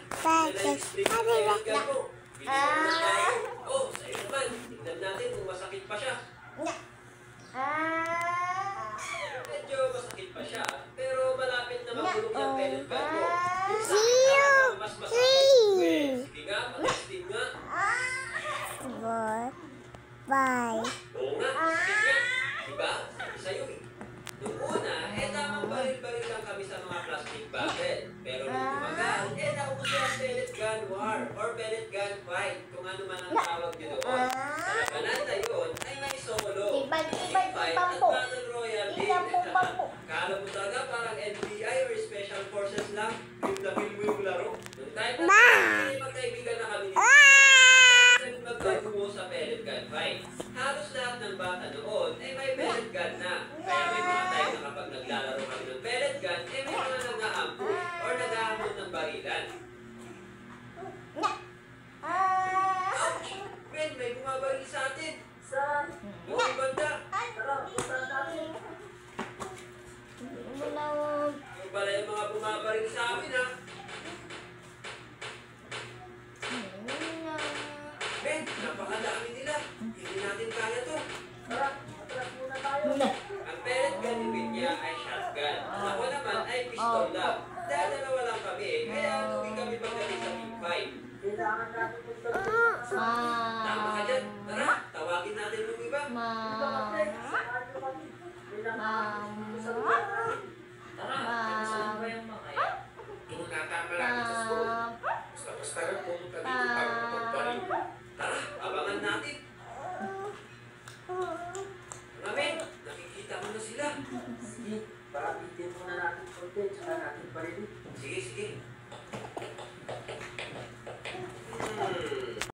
Bakit? Pellet gun mo. Oh, sa'yo naman. Tignan natin kung masakit pa siya. Medyo masakit pa siya, pero malapit na mabulok yung pellet gun mo. Mas masakit. Sige nga, mag-testing nga. Bye. Oo nga, sige nga. Diba? Sa'yo eh. Noong una, tamang baril-baril lang kami sa mga plastic bottle. Pero nung tumagal, nauso ang pellet gun war or pellet gun fight, kung ano man ang tawag nyo doon. Sa labanan na yun, ay may solo. Team fight at battle royale din. Kala mo talaga parang NBI or Special Forces lang, yung lapil mo yung laro. Noong time na magkaibigan na kami magkagumo sa pellet gun fight. Halos lahat ng bata noon ay may pellet gun na. Kaya may mga time na kapag naglalaro kami ng pellet gun, may mga nag-a-ambush or nag-ahamon ng barilan. Ouch! Ben, may bumabaril sa atin. Saan? Yung banda. Yung pala yung mga bumabaril sa amin, ha? Ben, napakadami nila. Hindi natin kaya to. Tara, matras muna tayo. Ang pellet gun ni Vinya ay shotgun. Ako naman ay pistol lang. Dahil dalawa lang kami, kaya lugi kami pagdating sa team fight. Kailangan natin punta